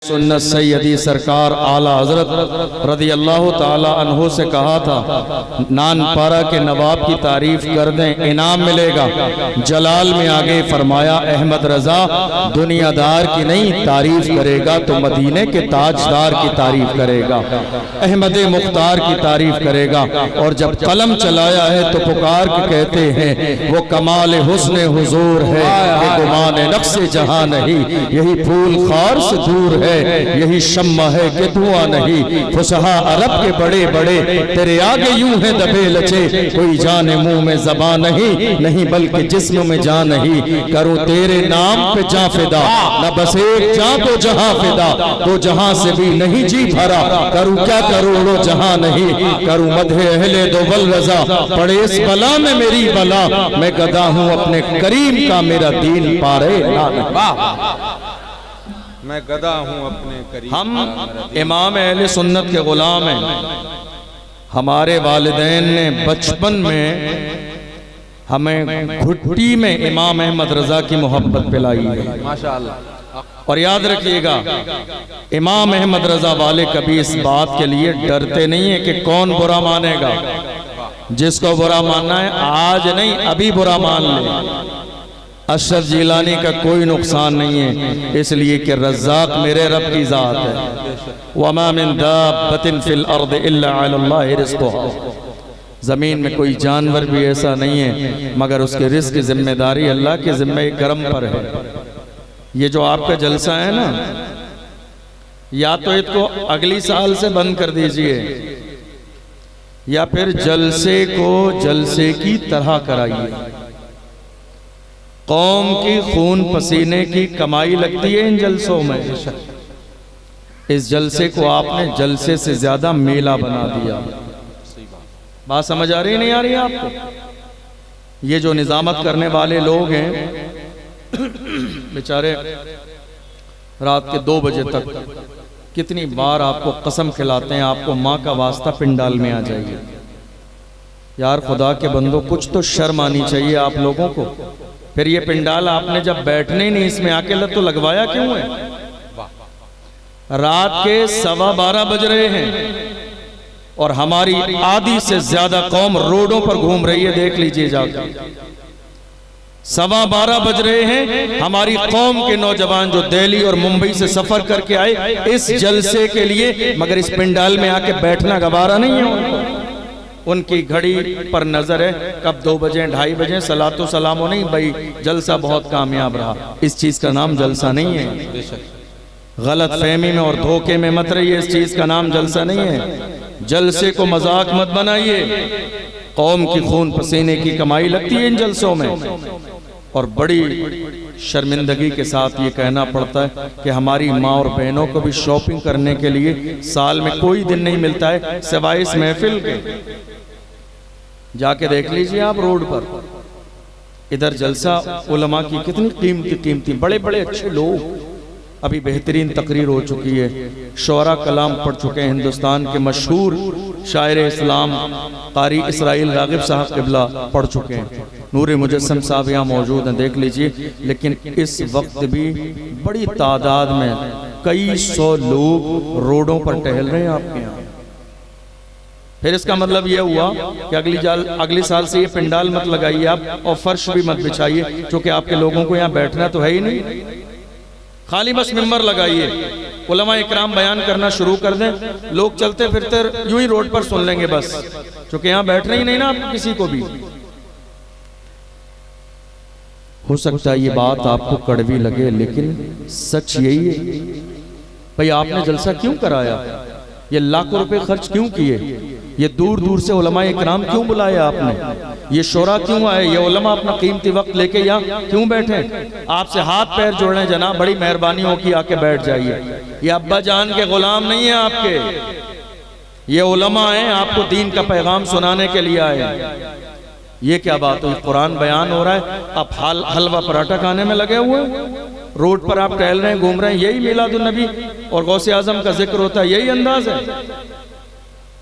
सुन्नत सैयदी सरकार आला हजरत रदी अल्लाह ताला अन्हो से कहा था, नानपारा के नवाब की तारीफ कर दें इनाम मिलेगा। जलाल में आगे फरमाया, अहमद रजा दुनियादार की नहीं तारीफ करेगा तो मदीने के ताजदार की तारीफ करेगा, अहमद मुख्तार की तारीफ करेगा। और जब कलम चलाया है तो पुकार के कहते हैं, वो कमाल हुस्न हुजूर है कि गुमान नक्शे जहां नहीं, यही फूल खार से दूर है, यही शम्मा है कि धुआं नहीं। फुसहा अरब के बड़े बड़े तेरे आगे यूं है दबे लचे, कोई जाने मुंह में ज़बान नहीं, नहीं बल्कि जिस्म में जान नहीं। करूं तेरे नाम पे जा फिदा, न बस एक जा तो जहां फिदा, तो जहां से भी नहीं जी भरा। करूं क्या करोड़ों जहां नहीं, करूं मधे अहले दो बल रजा, पड़े इस बला में मेरी बला, मैं गदा हूं अपने करीम का, मेरा दीन पारे ना। मैं गदा हूं अपने करीब। हम इमाम अहले सुन्नत के गुलाम हैं। हमारे वालिदैन ने बचपन में हमें घुट्टी में इमाम अहमद रजा की मोहब्बत पिलाई है, माशाअल्लाह। और याद रखिएगा, इमाम अहमद रजा वाले कभी इस बात के लिए डरते नहीं है कि कौन बुरा मानेगा। जिसको बुरा मानना है आज नहीं अभी बुरा मान ले। अशरफ जिलानी का कोई नुकसान नहीं है, इसलिए कि रज़्ज़ाक़ मेरे रब की ज़ात है। वमा मिन दाब्बतिन फिल अर्द इल्ला अलल्लाहि रिज़्क़ुहा, ज़मीन में कोई जानवर भी ऐसा नहीं है मगर उसके रिज़्क़ की जिम्मेदारी अल्लाह के ज़िम्मे करम पर है। ये जो आपका जलसा है ना, या तो इसको अगली साल से बंद कर दीजिए या फिर जलसे को जलसे की तरह कराइए। कौम की खून पसीने की कमाई लगती है इन जलसों में। इस जलसे को आपने जलसे से ज्यादा मेला बना दिया। बात समझ आ रही नहीं आ रही आपको? ये जो निजामत करने वाले लोग हैं बेचारे रात के 2 बजे तक कितनी बार आपको कसम खिलाते हैं, आपको माँ का वास्ता पिंडाल में आ जाइए। यार खुदा के बंदो, कुछ तो शर्म आनी चाहिए आप लोगों को। फिर ये पिंडाल आपने जब बैठने नहीं इसमें आके तो लगवाया क्यों है? रात के 12:15 बज रहे हैं और हमारी आधी से ज्यादा कौम रोडों पर घूम रही है, देख लीजिए जाकर। 12:15 बज रहे हैं, हमारी कौम के नौजवान जो दिल्ली और मुंबई से सफर करके आए इस जलसे के लिए, मगर इस पिंडाल में आके बैठना गवारा नहीं है उनको। उनकी घड़ी पर नजर है, कब 2 बजे 2:30 बजे, सलातो सलामो नहीं भाई, जलसा बहुत कामयाब रहा। इस चीज का नाम जलसा नहीं है। गलत फहमी में और धोखे में मत रहिए, इस चीज का नाम जलसा नहीं है। जलसे को मजाक मत बनाइए। कौम की खून पसीने की कमाई लगती है इन जलसों में। और बड़ी शर्मिंदगी के साथ ये कहना पड़ता है कि हमारी माँ और बहनों को भी शॉपिंग करने के लिए साल में कोई दिन नहीं मिलता है सिवाय इस महफिल के। जाके देख लीजिए आप रोड पर, इधर जलसा उलमा की कितनी कीमती बड़े बड़े अच्छे लोग। अभी बेहतरीन तकरीर हो चुकी है, शोरा कलाम पढ़ चुके हैं। हिंदुस्तान के मशहूर शायर इस्लाम कारी इसराइल रागिब साहब क़िबला पढ़ चुके हैं। नूर मुजस्सम साहब यहाँ मौजूद हैं, देख लीजिए। लेकिन इस वक्त भी बड़ी तादाद में कई 100 लोग रोडों पर टहल रहे हैं आपके यहाँ। फिर इसका मतलब यह हुआ कि अगली साल से ये पिंडाल मत लगाइए आप, और फर्श भी मत बिछाइए, क्योंकि आपके लोगों को यहाँ बैठना तो है ही नहीं। खाली बस मिंबर लगाइए, उलमा इकराम बयान करना शुरू कर दें, लोग चलते फिरते यूं ही रोड पर सुन लेंगे बस, क्योंकि यहाँ बैठना ही नहीं ना आप किसी को भी। हो सकता है ये बात आपको कड़वी लगे, लेकिन सच यही है। भाई आपने जलसा क्यों कराया? ये लाखों रुपए खर्च क्यों किए? ये दूर दूर से उलमा इकराम क्यों बुलाया आपने? ये शोरा क्यों आए? ये उलमा अपना कीमती वक्त लेके यहाँ क्यों बैठे? आपसे हाथ पैर जोड़ने जनाब, बड़ी मेहरबानी हो कि आके बैठ जाइए। ये अब्बा जान के गुलाम नहीं है आपके, ये उलमा हैं, आपको दीन का पैगाम सुनाने के लिए आए। ये क्या बात हुई? कुरान बयान हो रहा है, आप हलवा पराठा खाने में लगे हुए हैं। रोड पर आप टहल रहे हैं, घूम रहे हैं, यही मिलादुन नबी और गौसे आजम का जिक्र होता है, यही अंदाज है।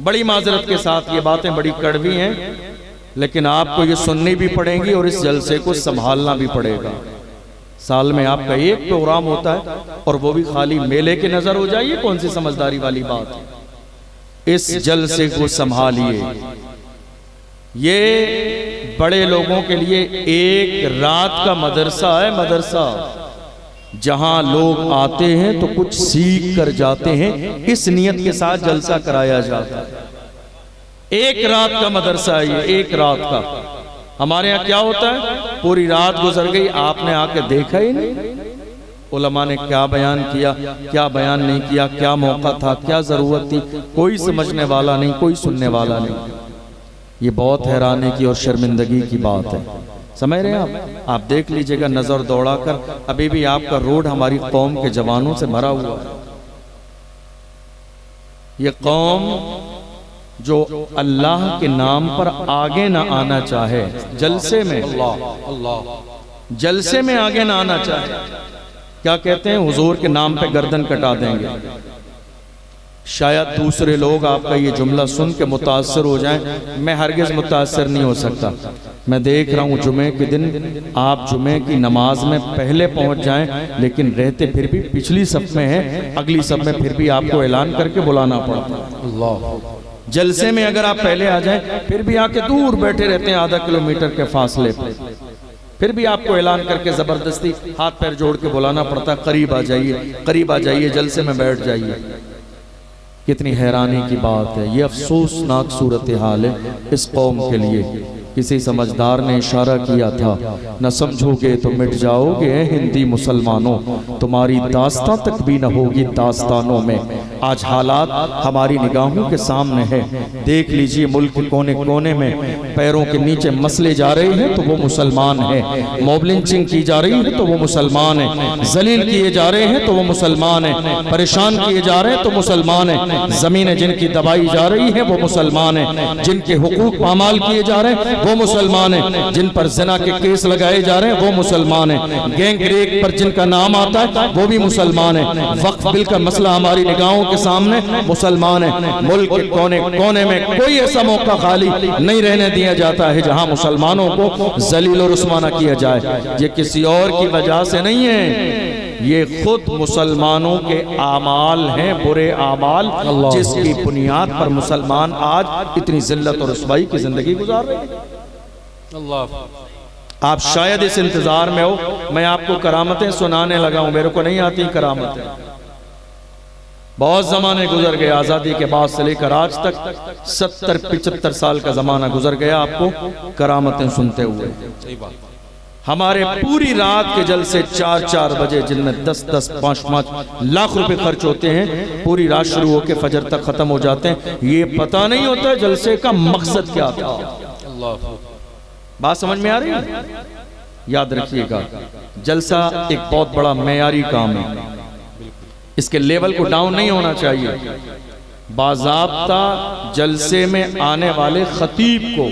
बड़ी माजरत के साथ ये बातें बड़ी कड़वी हैं, लेकिन आपको ये सुननी भी पड़ेगी और इस जलसे को संभालना भी पड़ेगा। साल में आपका एक प्रोग्राम होता है और वो भी खाली मेले के नजर हो जाए, कौन सी समझदारी वाली बात है। इस जलसे को संभालिए। ये बड़े लोगों के लिए एक रात का मदरसा है, मदरसा जहां लोग आते हैं तो कुछ सीख कर जाते हैं, इस नियत के साथ जलसा कराया जाता है। एक रात का मदरसा है ये, एक रात का। हमारे यहाँ क्या होता है, पूरी रात गुजर गई, आपने आके देखा ही नहीं उलमा ने क्या बयान किया, क्या बयान नहीं किया, क्या मौका था, क्या जरूरत थी, कोई समझने वाला नहीं, कोई सुनने वाला नहीं। ये बहुत हैरानी की और शर्मिंदगी की बात है, समझ रहे हैं आप देख लीजिएगा नजर दौड़ाकर, अभी भी आपका रोड हमारी कौम के जवानों से भरा हुआ है। ये कौम जो अल्लाह के नाम पर आगे ना आना चाहे, जलसे में जलसे में आगे ना आना चाहे, क्या कहते हैं, हुजूर के नाम पे गर्दन कटा देंगे। शायद दूसरे लोग आपका ये जुमला सुन के मुतासर हो जाएं, मैं हरगिज मुतासर नहीं हो सकता। मैं देख रहा हूँ जुमे के दिन आप जुमे की नमाज में पहले पहुंच जाएं, लेकिन रहते फिर भी पिछली सफ में हैं, अगली सफ में फिर भी आपको ऐलान करके बुलाना पड़ता है। अल्लाह, जलसे में अगर आप पहले आ जाएं, फिर भी आके दूर बैठे रहते हैं आधा किलोमीटर के फासले पर, फिर भी आपको ऐलान करके जबरदस्ती हाथ पैर जोड़ के बुलाना पड़ता, करीब आ जाइए, करीब आ जाइए, जलसे में बैठ जाइए। कितनी हैरानी की बात है, ये अफसोसनाक सूरत हाल है इस कौम के लिए। किसी समझदार ने इशारा किया था, न समझोगे तो मिट जाओगे हिंदी मुसलमानों, तुम्हारी दास्तां तक भी न होगी दास्तानों में। आज हालात हमारी निगाहों के सामने है, देख लीजिए मुल्क के कोने कोने में पैरों के नीचे मसले जा रहे हैं तो वो मुसलमान है, मॉब लिंचिंग की जा रही है तो वो मुसलमान है, जलील किए जा रहे हैं तो वो मुसलमान है, परेशान किए जा रहे हैं तो मुसलमान है, जमीनें जिनकी दबाई जा रही है वो मुसलमान है, जिनके हुकूक पामाल किए जा रहे हैं वो मुसलमान है, जिन पर जिना के केस लगाए जा रहे हैं वो मुसलमान है, गैंग रेप पर जिनका नाम आता है वो भी मुसलमान है, वक्फ बिल का मसला हमारी निगाहों के सामने मुसलमान है। मुल्क के कोने कोने में कोई ऐसा मौका खाली नहीं रहने दिया जाता है जहां मुसलमानों को जलील और रुस्वाना किया जाए। ये किसी और की वजह से नहीं है, ये खुद मुसलमानों के आमाल हैं, बुरे आमाल, जिसकी बुनियाद पर मुसलमान आज इतनी जिल्लत और रुसवाई की जिंदगी गुजार रहे हैं। आप शायद इस इंतजार में हो, मैं आपको करामतें सुनाने लगा हूं, मेरे को नहीं आती करामतें। बहुत जमाने गुजर गए, आजादी के बाद से लेकर आज तक 70-75 साल का जमाना गुजर गया आपको करामतें सुनते हुए। हमारे पूरी रात के जलसे 4-4 बजे, जिनमें 10-10, 5-5 लाख रुपए खर्च होते हैं, पूरी रात शुरू होकर फजर तक खत्म हो जाते हैं। ये पता नहीं होता जलसे का मकसद क्या था। बात समझ में आ रही है? याद रखिएगा, जलसा एक बहुत बड़ा मेयारी काम है, इसके लेवल को डाउन नहीं होना चाहिए। बाज़ाब्ता जलसे में आने वाले खतीब को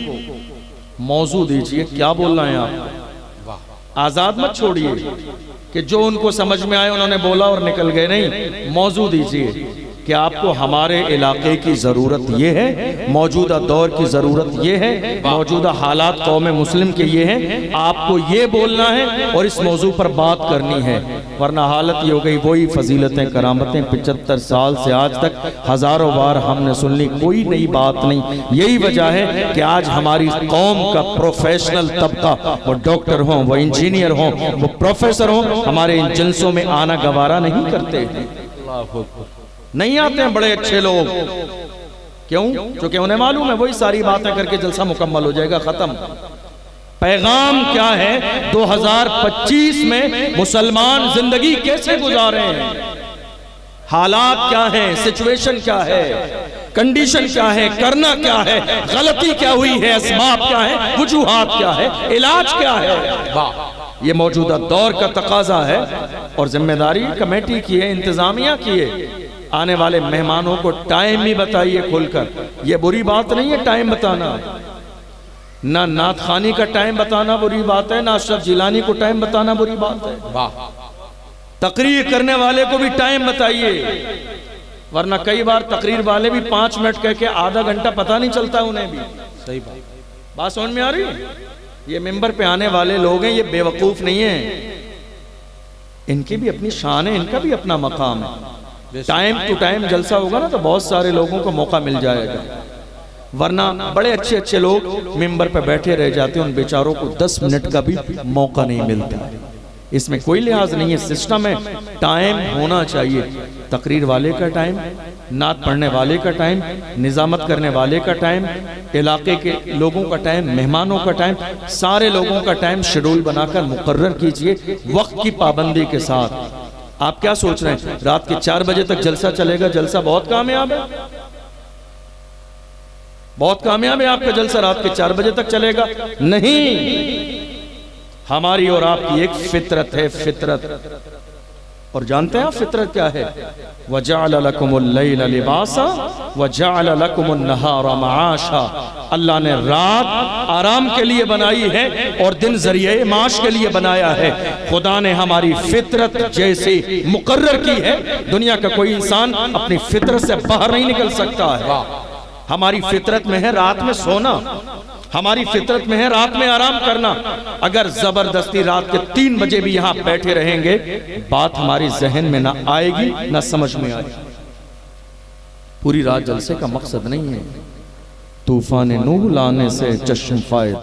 मौजू दीजिए, क्या बोल रहे हैं आप, आजाद मत छोड़िए कि जो उनको समझ में आए उन्होंने बोला और निकल गए, नहीं, मौजू दीजिए कि आपको हमारे इलाके की जरूरत ये है, मौजूदा दौर की जरूरत ये है, मौजूदा हालात कौम मुस्लिम के ये हैं, आपको ये बोलना है और इस मौजू पर बात करनी है। वरना हालत ये हो गई, वही फजीलतें करामतें 75 साल से आज तक हजारों बार हमने सुन ली, कोई नई बात नहीं। यही वजह है कि आज हमारी कौम का प्रोफेशनल तबका, वो डॉक्टर हों, वो इंजीनियर हों, वो प्रोफेसर हों, हमारे इन जलसों में आना गवारा नहीं करते, नहीं आते हैं बड़े अच्छे लोग। क्यों? क्योंकि उन्हें मालूम है वही सारी बातें करके जलसा मुकम्मल हो जाएगा, खत्म। पैगाम क्या है, 2025 में मुसलमान जिंदगी कैसे गुजारे हैं, हालात क्या हैं, सिचुएशन क्या है, कंडीशन क्या है, करना क्या है, गलती क्या हुई है, असबाब क्या है, वजूहात क्या है, इलाज क्या है। वाह, ये मौजूदा दौर का तकाजा है और जिम्मेदारी कमेटी की है, इंतजामिया की है। आने वाले मेहमानों को टाइम भी बताइए खुलकर, ये बुरी बात नहीं है टाइम बताना, ना नात खानी का टाइम बताना बुरी बात है, ना अशरफ जिलानी को टाइम बताना बुरी बात है। वाह, तकरीर करने वाले को भी टाइम बताइए, वरना कई बार तकरीर वाले भी 5 मिनट कह के आधा घंटा पता नहीं चलता उन्हें भी। सही बात समझ में आ रही है? ये मिंबर पे आने वाले लोग हैं, ये बेवकूफ नहीं है, इनकी भी अपनी शान है, इनका भी अपना मकाम है। टाइम टू टाइम जलसा होगा ना तो बहुत सारे लोगों को मौका मिल जाएगा, वरना बड़े अच्छे अच्छे लोग मिंबर पे बैठे रह जाते हैं, उन बेचारों को 10 मिनट का भी मौका नहीं मिलता। इसमें कोई लिहाज नहीं है, सिस्टम है, टाइम होना चाहिए। तकरीर वाले का टाइम, नात पढ़ने वाले का टाइम, निजामत करने वाले का टाइम, इलाके के लोगों का टाइम, मेहमानों का टाइम, सारे लोगों का टाइम शेड्यूल बनाकर मुकर्रर कीजिए वक्त की पाबंदी के साथ। आप क्या सोच रहे हैं रात के 4 बजे तक जलसा चलेगा? जलसा बहुत कामयाब है, बहुत कामयाब है आपका जलसा, रात के 4 बजे तक चलेगा नहीं। हमारी और आपकी एक फितरत है, फितरत। और जानते हैं आप फितरत क्या है? वजअल लकुमुल लैला लिबासा वजअल लकुमुन नहारा मआशा। अल्लाह ने रात आराम के लिए बनाई है और दिन जरिए माश के लिए बनाया है। खुदा ने हमारी फितरत जैसे मुकर्रर की है, दुनिया का कोई इंसान अपनी फितरत से बाहर नहीं निकल सकता है। हमारी फितरत में है रात में सोना, हमारी फितरत में है रात में आराम करना। अगर जबरदस्ती रात के 3 बजे भी यहां बैठे रहेंगे, बात हमारी जहन में ना आएगी ना समझ में आएगी। पूरी रात जलसे का मकसद नहीं है तूफान नूह लाने से चश्म फायदा।